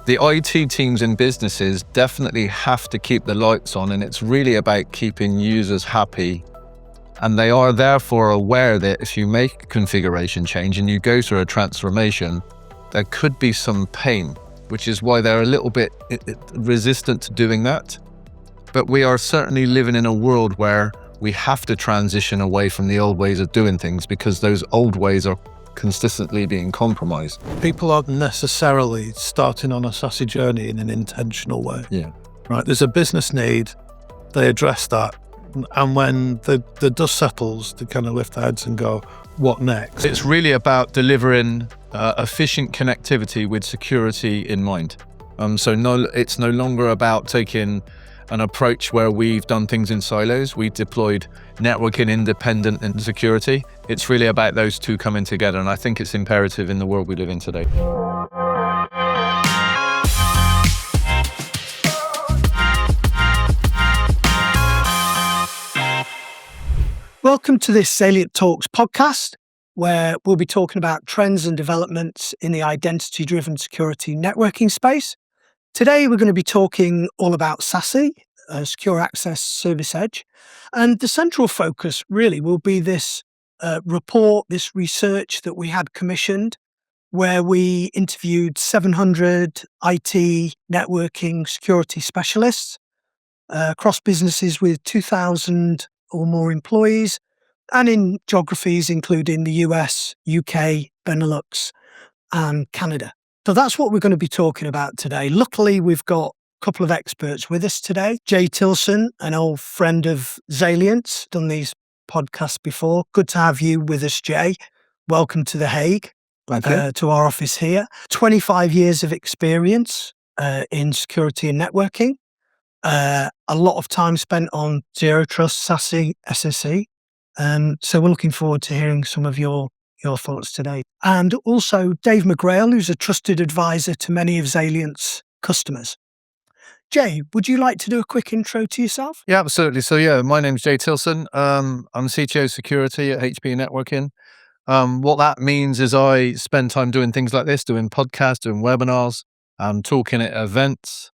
The IT teams in businesses definitely have to keep the lights on, and it's really about keeping users happy. And they are therefore aware that if you make a configuration change and you go through a transformation, there could be some pain, which is why they're a little bit resistant to doing that. But we are certainly living in a world where we have to transition away from the old ways of doing things because those old ways are consistently being compromised. People aren't necessarily starting on a SASE journey in an intentional way. Yeah. Right. There's a business need. They address that. And when the dust settles, they kind of lift their heads and go, what next? It's really about delivering efficient connectivity with security in mind. It's no longer about taking an approach where we've done things in silos. We deployed networking independent and security. It's really about those two coming together, and I think it's imperative in the world we live in today. Welcome to this Xalient Talks podcast, where we'll be talking about trends and developments in the identity-driven security networking space. Today, we're going to be talking all about SASE, Secure Access Service Edge. And the central focus really will be this report, this research that we had commissioned, where we interviewed 700 IT networking security specialists across businesses with 2,000 or more employees, and in geographies including the US, UK, Benelux, and Canada. So that's what we're going to be talking about today. Luckily, we've got a couple of experts with us today. Jaye Tilson, an old friend of Xalient, done these podcasts before. Good to have you with us, Jaye. Welcome to The Hague, to our office here. 25 years of experience in security and networking. A lot of time spent on Zero Trust, SASE, SSE. So we're looking forward to hearing some of your thoughts today. And also Dave McGrail, who's a trusted advisor to many of Xalient's customers. Jaye, would you like to do a quick intro to yourself? Yeah, absolutely. So my name's Jaye Tilson. I'm CTO Security at HP Networking. What that means is I spend time doing things like this, doing podcasts, doing webinars, talking at events,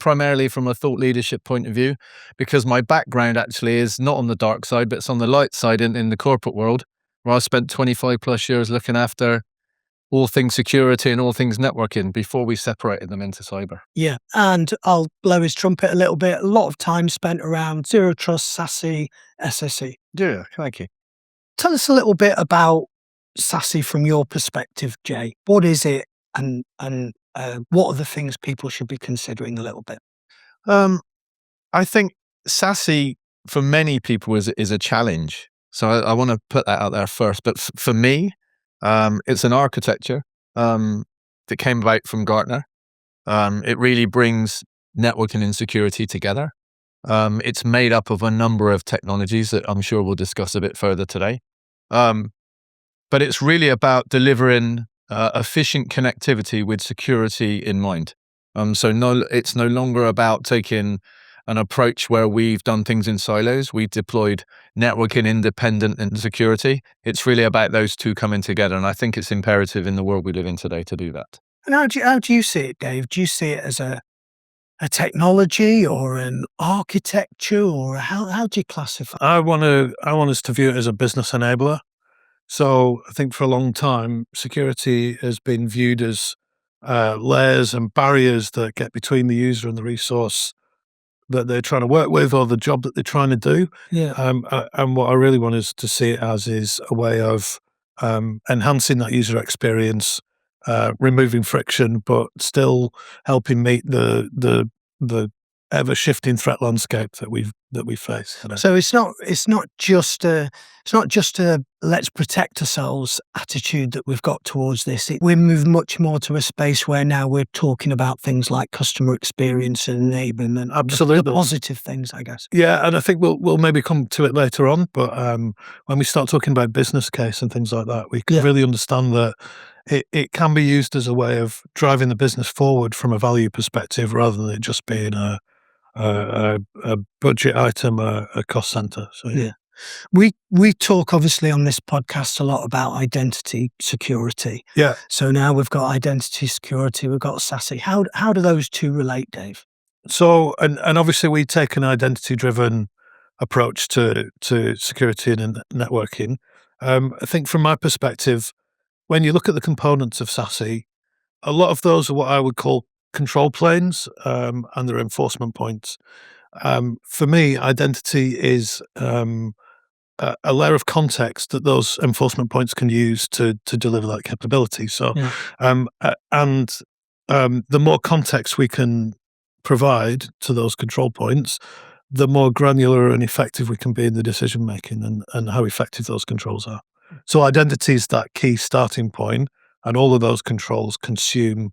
primarily from a thought leadership point of view, because my background actually is not on the dark side, but it's on the light side in the corporate world, where I spent 25 plus years looking after all things security and all things networking before we separated them into cyber. Yeah, and I'll blow his trumpet a little bit. A lot of time spent around Zero Trust, SASE, SSE. Yeah, thank you. Tell us a little bit about SASE from your perspective, Jaye. What is it, and what are the things people should be considering a little bit? I think SASE for many people is a challenge. So I want to put that out there first. But for me, it's an architecture that came about from Gartner. It really brings networking and security together. It's made up of a number of technologies that I'm sure we'll discuss a bit further today. But it's really about delivering efficient connectivity with security in mind. It's no longer about taking an approach where we've done things in silos. We deployed networking independent and security. It's really about those two coming together. And I think it's imperative in the world we live in today to do that. And how do you see it, Dave? Do you see it as a technology or an architecture, or how do you classify? I want us to view it as a business enabler. So I think for a long time, security has been viewed as layers and barriers that get between the user and the resource that they're trying to work with, or the job that they're trying to do. Yeah. And what I really want us to see it as is a way of enhancing that user experience, removing friction, but still helping meet the ever shifting threat landscape that we face today. So it's not just a let's protect ourselves attitude that we've got towards this. We're moving much more to a space where now we're talking about things like customer experience and enablement. Absolutely, the positive things, I guess. Yeah, and I think we'll maybe come to it later on. But when we start talking about business case and things like that, we can really understand that it can be used as a way of driving the business forward from a value perspective, rather than it just being a budget item, a cost center. So yeah. We talk obviously on this podcast a lot about identity security. Yeah. So now we've got identity security, we've got SASE. How do those two relate, Dave? So, and obviously we take an identity-driven approach to security and networking. I think from my perspective, when you look at the components of SASE, a lot of those are what I would call control planes, and their enforcement points. For me, identity is a layer of context that those enforcement points can use to deliver that capability. So, Yeah. the more context we can provide to those control points, the more granular and effective we can be in the decision making and how effective those controls are. So, identity is that key starting point, and all of those controls consume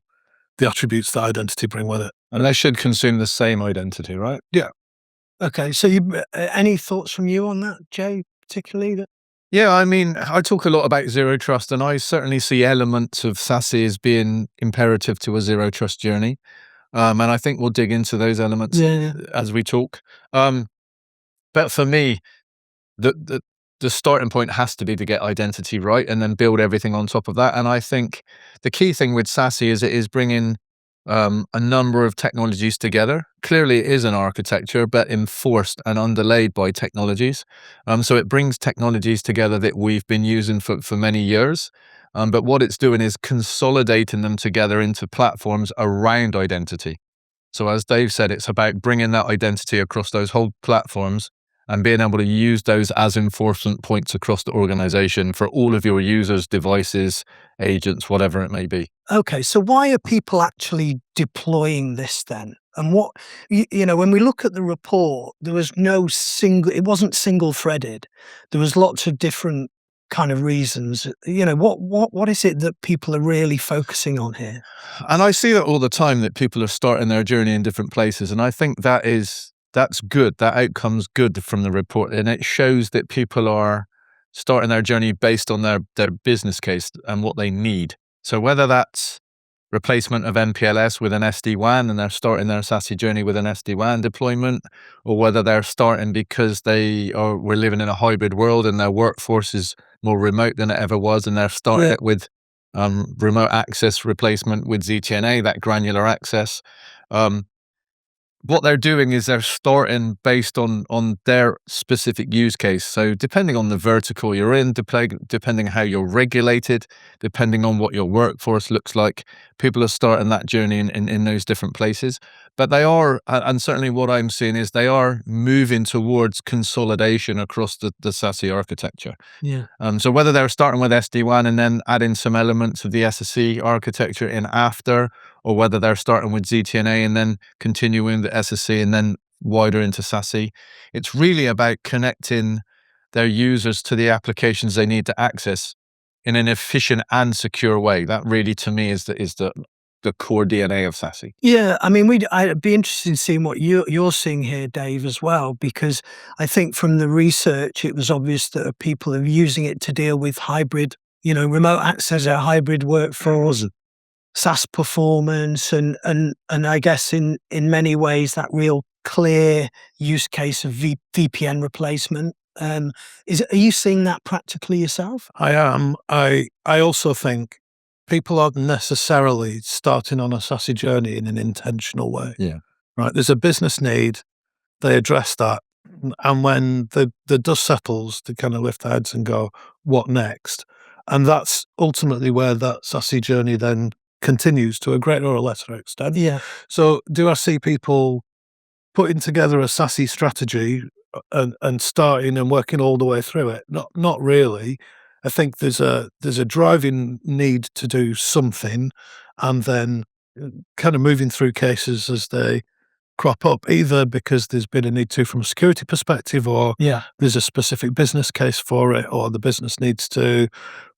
the attributes that identity bring with it. And they should consume the same identity, right? Okay. So any thoughts from you on that, Jay, particularly? That Yeah, I mean, I talk a lot about zero trust, and I certainly see elements of SASE as being imperative to a zero trust journey. And I think we'll dig into those elements as we talk. But for me, the starting point has to be to get identity right and then build everything on top of that. And I think the key thing with SASE is it is bringing a number of technologies together. Clearly, it is an architecture, but enforced and underlaid by technologies. So it brings technologies together that we've been using for many years. But what it's doing is consolidating them together into platforms around identity. So as Dave said, it's about bringing that identity across those whole platforms and being able to use those as enforcement points across the organization for all of your users, devices, agents, whatever it may be. Okay, so why are people actually deploying this then? And what when we look at the report, there was it wasn't single threaded. There was lots of different kind of reasons. What is it that people are really focusing on here? And I see that all the time, that people are starting their journey in different places. And I think that's good. That outcome's good from the report. And it shows that people are starting their journey based on their business case and what they need. So whether that's replacement of MPLS with an SD-WAN and they're starting their SASE journey with an SD-WAN deployment, or whether they're starting because we're living in a hybrid world and their workforce is more remote than it ever was, and they're starting it with remote access replacement with ZTNA, that granular access. What they're doing is they're starting based on their specific use case. So depending on the vertical you're in, depending how you're regulated, depending on what your workforce looks like, people are starting that journey in those different places. But they are, and certainly what I'm seeing is they are moving towards consolidation across the SASE architecture. Yeah. So whether they're starting with SD-WAN and then adding some elements of the SSE architecture in after, or whether they're starting with ZTNA and then continuing the SSE and then wider into SASE, it's really about connecting their users to the applications they need to access in an efficient and secure way. That really, to me, is the core DNA of SASE. Yeah, I mean, I'd be interested in seeing what you're seeing here, Dave, as well, because I think from the research, it was obvious that people are using it to deal with hybrid, remote access, a hybrid workforce, SaaS performance, and I guess in many ways that real clear use case of VPN replacement. Are you seeing that practically yourself? I am. I also think people aren't necessarily starting on a SASE journey in an intentional way. Yeah. Right. There's a business need. They address that. And when the dust settles, they kind of lift their heads and go, what next? And that's ultimately where that SASE journey then continues to a greater or lesser extent. Yeah. So do I see people putting together a SASE strategy and starting and working all the way through it? Not really. I think there's a driving need to do something, and then kind of moving through cases as they crop up, either because there's been a need to from a security perspective, or there's a specific business case for it, or the business needs to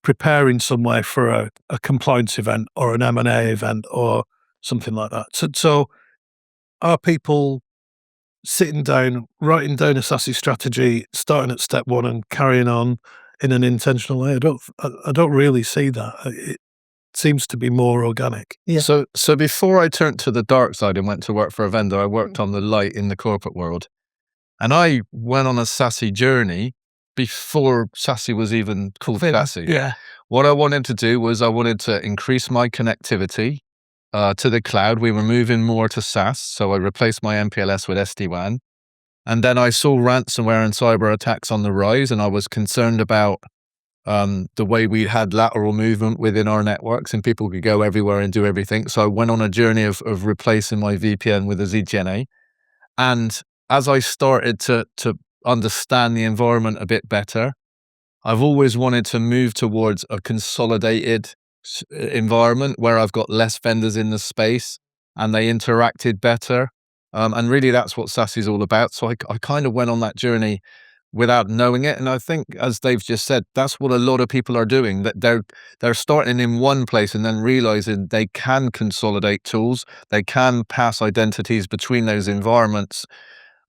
prepare in some way for a compliance event or an M&A event or something like that. So are people sitting down, writing down a SASE strategy, starting at step one and carrying on in an intentional way? I don't really see that. It seems to be more organic. Yeah. So before I turned to the dark side and went to work for a vendor, I worked on the light in the corporate world. And I went on a SASE journey before SASE was even called SASE. Yeah. What I wanted to do was I wanted to increase my connectivity to the cloud. We were moving more to SaaS, so I replaced my MPLS with SD-WAN. And then I saw ransomware and cyber attacks on the rise, and I was concerned about the way we had lateral movement within our networks, and people could go everywhere and do everything. So I went on a journey of replacing my VPN with a ZTNA. And as I started to understand the environment a bit better, I've always wanted to move towards a consolidated environment where I've got less vendors in the space and they interacted better. And really that's what SASE is all about. So I kind of went on that journey without knowing it. And I think, as Dave just said, that's what a lot of people are doing, that they're starting in one place and then realizing they can consolidate tools, they can pass identities between those environments,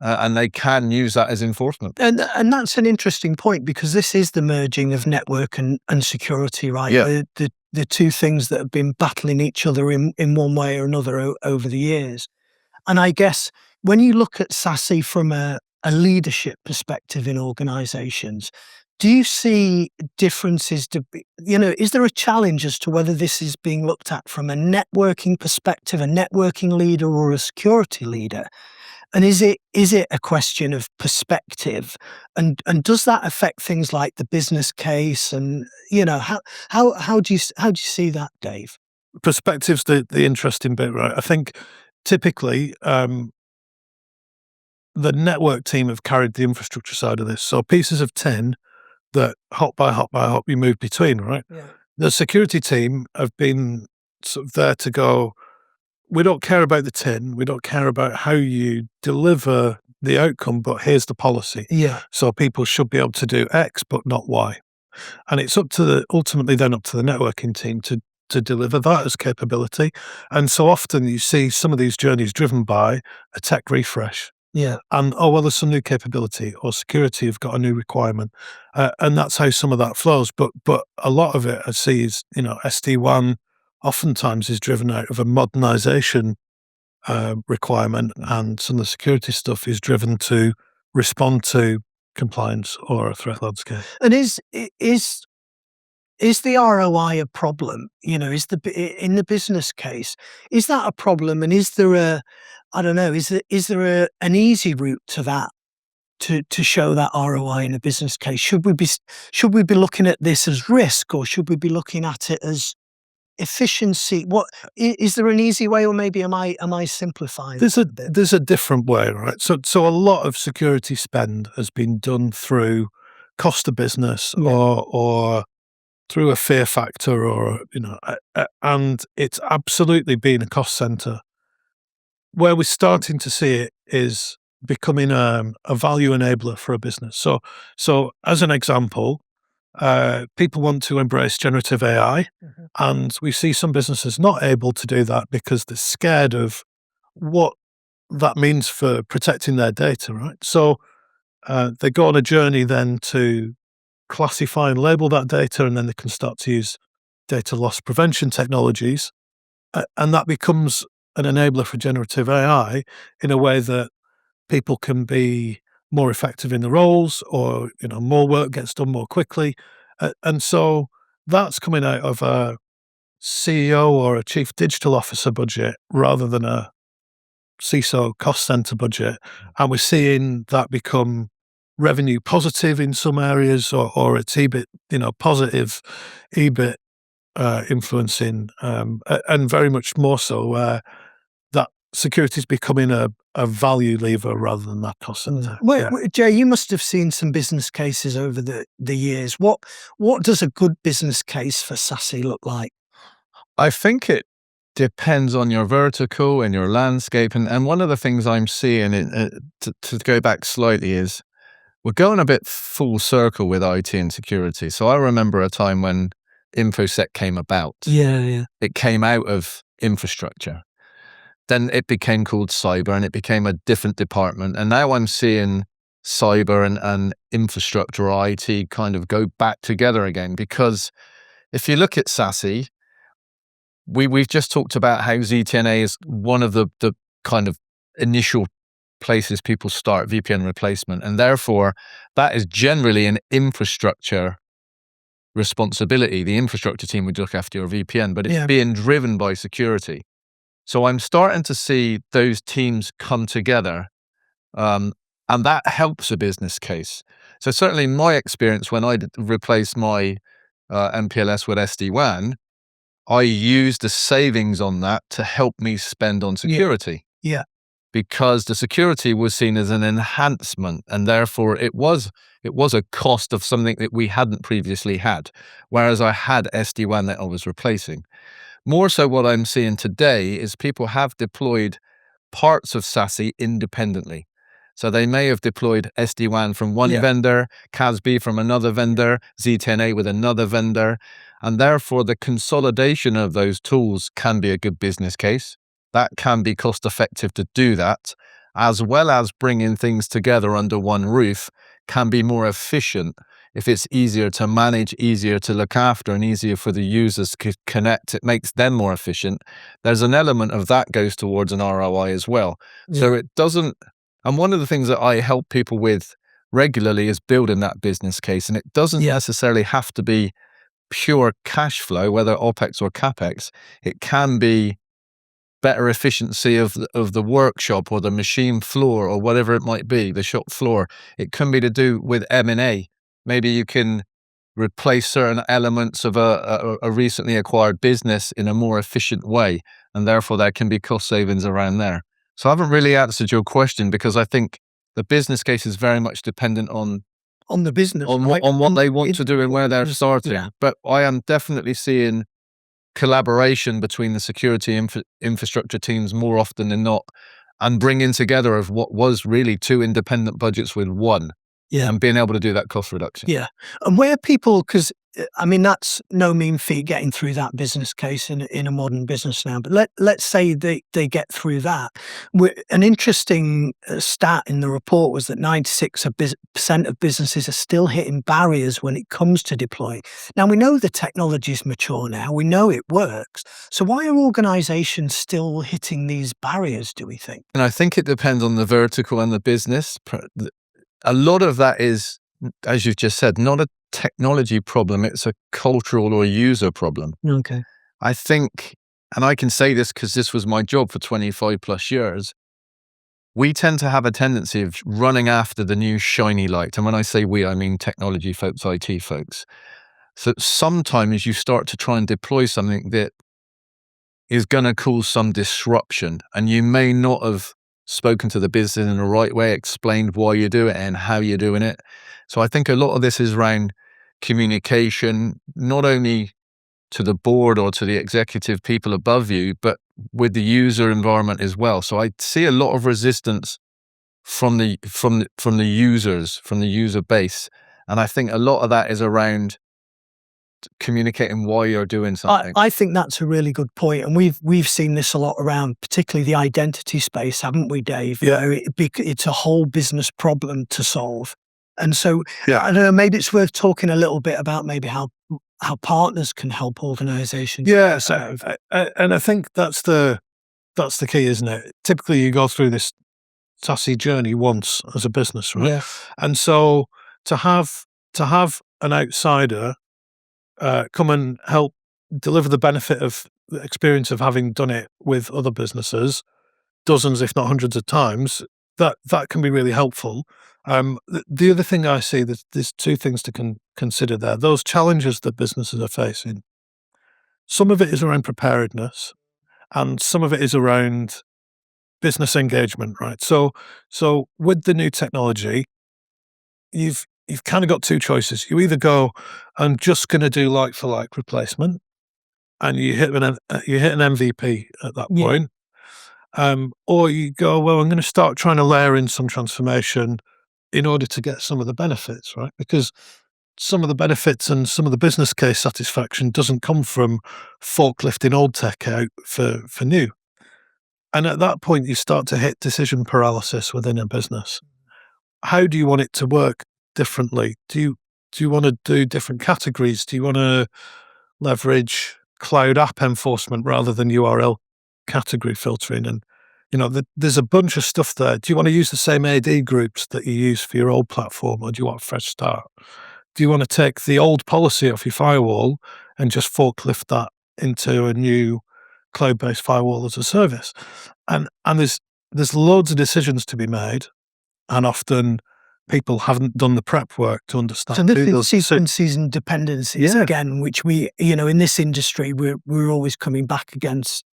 and they can use that as enforcement. And that's an interesting point, because this is the merging of network and security, right? Yeah. The two things that have been battling each other in one way or another over the years. And I guess when you look at SASE from a leadership perspective in organizations, do you see differences is there a challenge as to whether this is being looked at from a networking perspective, a networking leader or a security leader? And is it a question of perspective? And does that affect things like the business case? And how do you see that, Dave? Perspective's the interesting bit, right? I think typically the network team have carried the infrastructure side of this. So pieces of tin that hop by hop you move between, right? Yeah. The security team have been sort of there to go, we don't care about the tin, we don't care about how you deliver the outcome, but here's the policy. Yeah. So people should be able to do X, but not Y. And it's ultimately then up to the networking team to deliver that as capability. And so often you see some of these journeys driven by a tech refresh. Yeah. And, oh, well, there's some new capability, or security have got a new requirement. And that's how some of that flows. But a lot of it I see is, SD-WAN oftentimes is driven out of a modernization requirement, and some of the security stuff is driven to respond to compliance or a threat landscape. And is the ROI a problem? In the business case, is that a problem? And is there is there an easy route to that, to show that ROI in a business case? Should we be looking at this as risk, or should we be looking at it as efficiency? What is there an easy way, or maybe am I simplifying? There's a different way, right? So a lot of security spend has been done through cost of business, or through a fear factor, or and it's absolutely been a cost center. Where we're starting to see it is becoming a value enabler for a business. So as an example, people want to embrace generative AI, and we see some businesses not able to do that because they're scared of what that means for protecting their data, right? So they go on a journey then to classify and label that data, and then they can start to use data loss prevention technologies, and that becomes an enabler for generative AI in a way that people can be more effective in the roles, or more work gets done more quickly, and so that's coming out of a CEO or a chief digital officer budget rather than a CISO cost center budget, and we're seeing that become revenue positive in some areas, or it's EBIT, positive EBIT influencing, and very much more so where that security is becoming a value lever rather than that cost center. Jay, you must have seen some business cases over the years. What does a good business case for SASE look like? I think it depends on your vertical and your landscape. And one of the things I'm seeing, to go back slightly, is we're going a bit full circle with IT and security. So I remember a time when InfoSec came about. Yeah. It came out of infrastructure. Then it became called cyber, and it became a different department. And now I'm seeing cyber and infrastructure, or IT, kind of go back together again. Because if you look at SASE, we've just talked about how ZTNA is one of the kind of initial places people start VPN replacement. And therefore, that is generally an infrastructure responsibility. The infrastructure team would look after your VPN, but it's being driven by security. So I'm starting to see those teams come together, and that helps a business case. So certainly my experience when I replaced my MPLS with SD-WAN, I used the savings on that to help me spend on security. Yeah. Because the security was seen as an enhancement, and therefore it was a cost of something that we hadn't previously had, whereas I had SD-WAN that I was replacing. More so what I'm seeing today is people have deployed parts of SASE independently. So they may have deployed SD-WAN from one vendor, CASB from another vendor, Z10A with another vendor, and therefore the consolidation of those tools can be a good business case. That can be cost effective to do that, as well as bringing things together under one roof can be more efficient if it's easier to manage, easier to look after, and easier for the users to connect. It makes them more efficient. There's an element of that goes towards an ROI as well. So it doesn't, and one of the things that I help people with regularly is building that business case, and it doesn't necessarily have to be pure cash flow, whether OPEX or CAPEX. It can be better efficiency of the workshop or the machine floor or whatever it might be, the shop floor. It can be to do with M&A. Maybe you can replace certain elements of a recently acquired business in a more efficient way, and therefore there can be cost savings around there. So I haven't really answered your question because I think the business case is very much dependent on the business, on what they want to do and where they're starting. Yeah. But I am definitely seeing collaboration between the security infrastructure teams more often than not, and bringing together of what was really two independent budgets with one, and being able to do that cost reduction. Yeah, and where people, because I mean that's no mean feat getting through that business case in a modern business now. But let's say they get through that. An interesting stat in the report was that 96% of businesses are still hitting barriers when it comes to deploying. Now we know the technology is mature now. We know it works. So why are organizations still hitting these barriers, do we think? And I think it depends on the vertical and the business. A lot of that is, as you've just said, not a technology problem. It's a cultural or user problem. Okay. I think, and I can say this because this was my job for 25 plus years, we tend to have a tendency of running after the new shiny light. And when I say we, I mean technology folks, IT folks. So sometimes you start to try and deploy something that is going to cause some disruption, and you may not have spoken to the business in the right way, explained why you do it and how you're doing it. So I think a lot of this is around communication, not only to the board or to the executive people above you, but with the user environment as well. So I see a lot of resistance from the users, from the user base. And I think a lot of that is around communicating why you're doing something. I think that's a really good point, and we've seen this a lot around, particularly the identity space, haven't we, Dave? Yeah, it's a whole business problem to solve, and so I don't know. Maybe it's worth talking a little bit about maybe how partners can help organizations. Yeah, so and I think that's the key, isn't it? Typically, you go through this SASE journey once as a business, right? Yeah, and so to have an outsider come and help deliver the benefit of the experience of having done it with other businesses, dozens, if not hundreds of times, that can be really helpful. The other thing I see, there's two things to consider there. Those challenges that businesses are facing, some of it is around preparedness, and some of it is around business engagement, right? So with the new technology, you've kind of got two choices. You either go, I'm just going to do like for like replacement, and you hit an MVP at that point, or you go, well, I'm going to start trying to layer in some transformation in order to get some of the benefits, right? Because some of the benefits and some of the business case satisfaction doesn't come from forklifting old tech out for new. And at that point, you start to hit decision paralysis within a business. How do you want it to work differently? Do you want to do different categories? Do you want to leverage cloud app enforcement rather than URL category filtering? And there's a bunch of stuff there. Do you want to use the same AD groups that you use for your old platform, or do you want a fresh start? Do you want to take the old policy off your firewall and just forklift that into a new cloud-based firewall as a service? And there's loads of decisions to be made, and often people haven't done the prep work to understand. So this is sequences and dependencies again, which we, in this industry, we're always coming back against,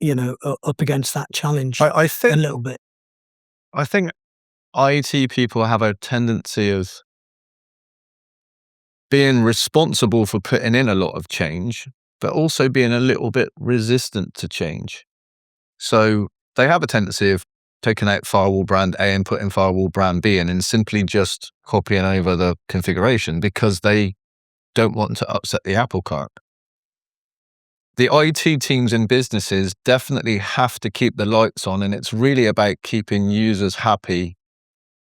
up against that challenge I think a little bit. I think IT people have a tendency of being responsible for putting in a lot of change, but also being a little bit resistant to change. So they have a tendency of taking out firewall brand A and putting firewall brand B in and simply just copying over the configuration because they don't want to upset the apple cart. The IT teams in businesses definitely have to keep the lights on, and it's really about keeping users happy.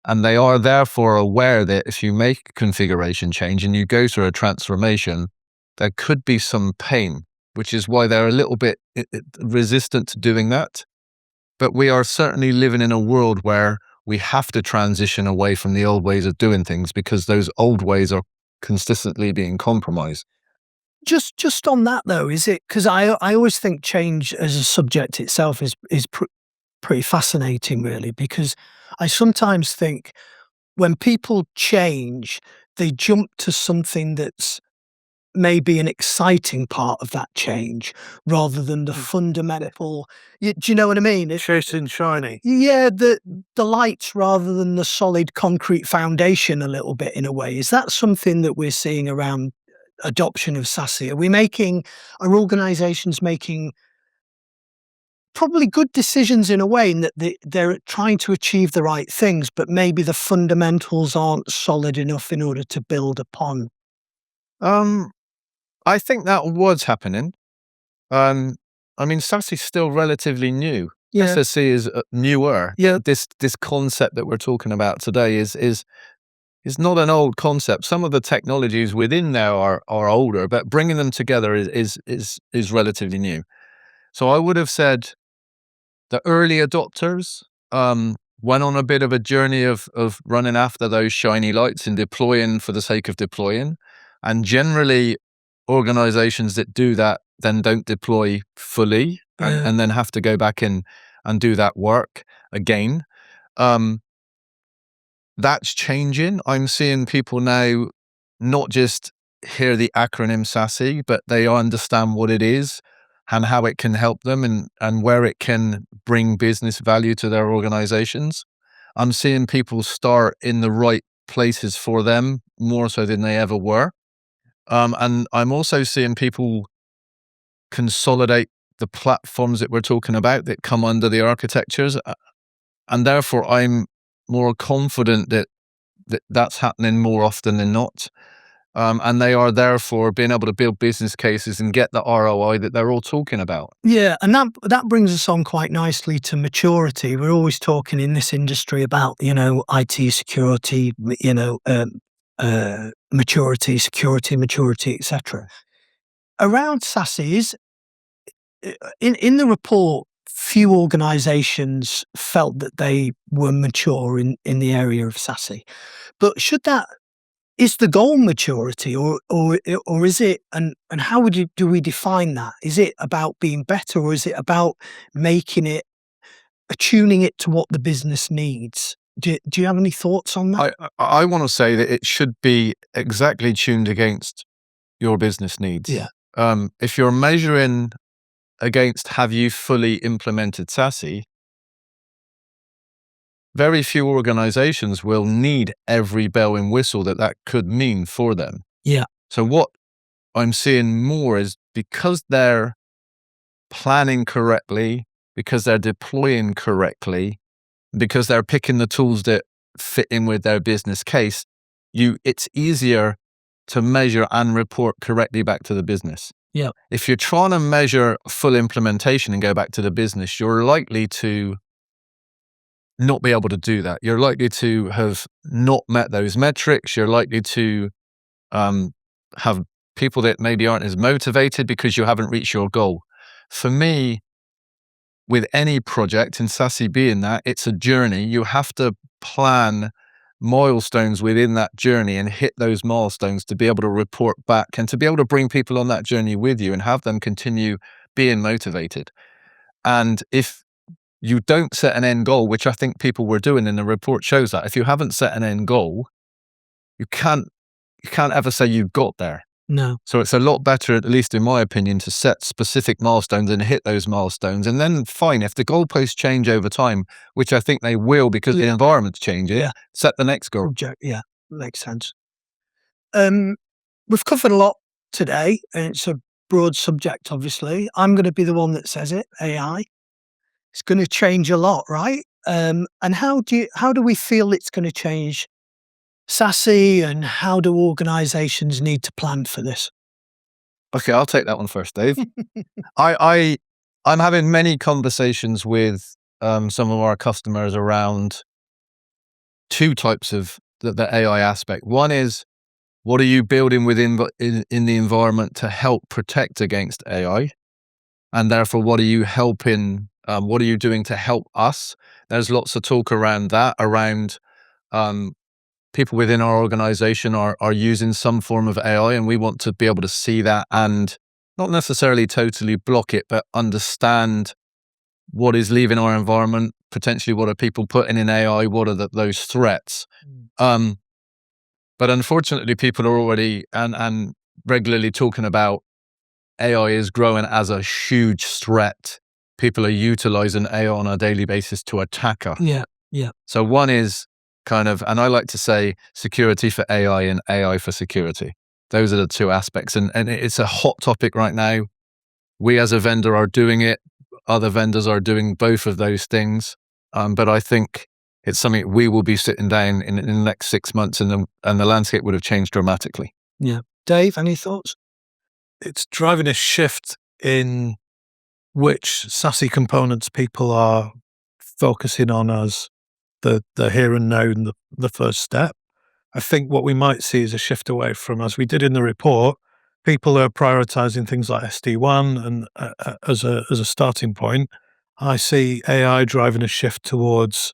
And they are therefore aware that if you make a configuration change and you go through a transformation, there could be some pain, which is why they're a little bit resistant to doing that. But we are certainly living in a world where we have to transition away from the old ways of doing things because those old ways are consistently being compromised. Just on that though, is it, because I always think change as a subject itself is pretty fascinating, really, because I sometimes think when people change, they jump to something that's maybe an exciting part of that change rather than the fundamental. Do you know what I mean? Chasing shiny. Yeah, the lights rather than the solid concrete foundation a little bit in a way. Is that something that we're seeing around adoption of SASE? Are organizations making probably good decisions in a way in that they're trying to achieve the right things, but maybe the fundamentals aren't solid enough in order to build upon? I think that was happening. SASE is still relatively new. Yeah. SSE is newer. Yeah. This concept that we're talking about today is not an old concept. Some of the technologies within there are older, but bringing them together is relatively new. So I would have said the early adopters went on a bit of a journey of running after those shiny lights and deploying for the sake of deploying. And generally, organizations that do that then don't deploy fully and then have to go back in and do that work again. That's changing. I'm seeing people now not just hear the acronym SASE, but they understand what it is and how it can help them and where it can bring business value to their organizations. I'm seeing people start in the right places for them more so than they ever were. And I'm also seeing people consolidate the platforms that we're talking about that come under the architectures. And therefore, I'm more confident that that's happening more often than not. And they are therefore being able to build business cases and get the ROI that they're all talking about. Yeah, and that brings us on quite nicely to maturity. We're always talking in this industry about, IT security, maturity, security, etc. Around SASE, in the report, few organizations felt that they were mature in the area of SASE. But is the goal maturity or is it, and how do we define that? Is it about being better, or is it about attuning it to what the business needs? Do you have any thoughts on that? I want to say that it should be exactly tuned against your business needs. Yeah. If you're measuring against have you fully implemented SASE, very few organizations will need every bell and whistle that could mean for them. Yeah. So what I'm seeing more is because they're planning correctly, because they're deploying correctly, because they're picking the tools that fit in with their business case, it's easier to measure and report correctly back to the business. Yeah. If you're trying to measure full implementation and go back to the business, you're likely to not be able to do that. You're likely to have not met those metrics. You're likely to have people that maybe aren't as motivated because you haven't reached your goal. For me, with any project, and SASE being that, it's a journey. You have to plan milestones within that journey and hit those milestones to be able to report back and to be able to bring people on that journey with you and have them continue being motivated. And if you don't set an end goal, which I think people were doing, and the report shows that if you haven't set an end goal, you can't ever say you got there. No. So it's a lot better, at least in my opinion, to set specific milestones and hit those milestones. And then fine, if the goalposts change over time, which I think they will because the environment's changing, set the next goal. Yeah, makes sense. We've covered a lot today, and it's a broad subject, obviously. I'm going to be the one that says it, AI. It's going to change a lot, right? And how do we feel it's going to change SASE, and how do organizations need to plan for this? Okay, I'll take that one first, Dave. I'm having many conversations with some of our customers around two types of the AI aspect. One is, what are you building within in the environment to help protect against AI? And therefore, what are you helping? What are you doing to help us? There's lots of talk around that, around people within our organization are using some form of AI, and we want to be able to see that and not necessarily totally block it, but understand what is leaving our environment, potentially what are people putting in AI, what are those threats. But unfortunately, people are already and regularly talking about AI is growing as a huge threat. People are utilizing AI on a daily basis to attack us. Yeah. So one is kind of, and I like to say security for AI and AI for security. Those are the two aspects. And it's a hot topic right now. We as a vendor are doing it. Other vendors are doing both of those things. But I think it's something we will be sitting down in the next 6 months, and the landscape would have changed dramatically. Yeah. Dave, any thoughts? It's driving a shift in which SASE components people are focusing on as the here and now and the first step. I think what we might see is a shift away from, as we did in the report, people are prioritizing things like SD-WAN and as a starting point. I see AI driving a shift towards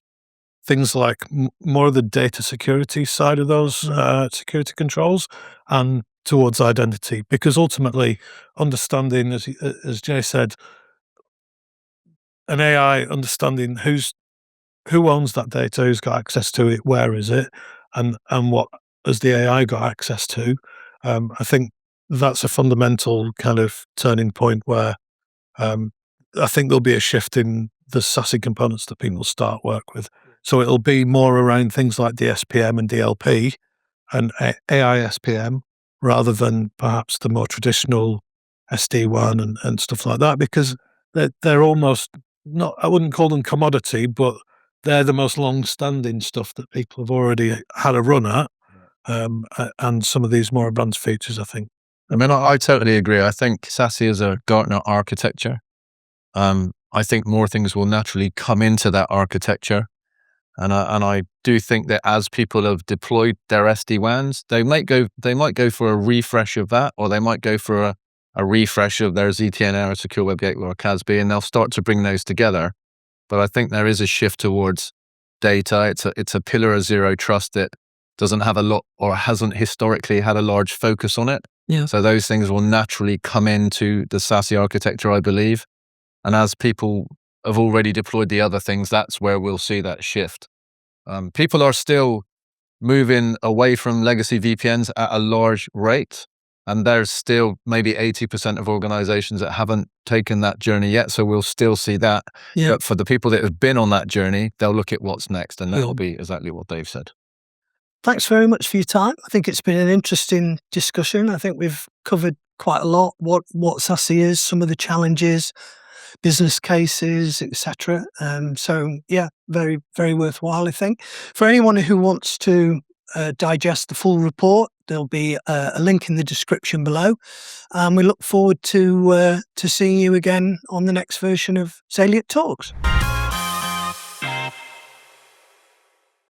things like more of the data security side of those security controls, and towards identity, because ultimately understanding, as Jaye said, an AI understanding who owns that data, who's got access to it, where is it, and what has the AI got access to. I think that's a fundamental kind of turning point where I think there'll be a shift in the SASE components that people start work with. So it'll be more around things like DSPM and DLP and AI SPM, rather than perhaps the more traditional SD-WAN and stuff like that, because they're almost not, I wouldn't call them commodity, but they're the most long-standing stuff that people have already had a run at, and some of these more advanced features, I think. I mean, I totally agree. I think SASE is a Gartner architecture. I think more things will naturally come into that architecture. And I do think that as people have deployed their SD-WANs, they might go for a refresh of that, or they might go for a refresh of their ZTNA or Secure Web Gateway or CASB, and they'll start to bring those together. But I think there is a shift towards data. It's a pillar of zero trust that doesn't have a lot, or hasn't historically had a large focus on it. Yeah. So those things will naturally come into the SASE architecture, I believe. And as people have already deployed the other things, that's where we'll see that shift. People are still moving away from legacy VPNs at a large rate, and there's still maybe 80% of organizations that haven't taken that journey yet. So we'll still see that. Yeah. But for the people that have been on that journey, they'll look at what's next, and that will be exactly what Dave said. Thanks very much for your time. I think it's been an interesting discussion. I think we've covered quite a lot, what SASE is, some of the challenges, business cases, etc. So yeah, very, very worthwhile, I think. For anyone who wants to digest the full report, there'll be a link in the description below. We look forward to seeing you again on the next version of Xalient Talks.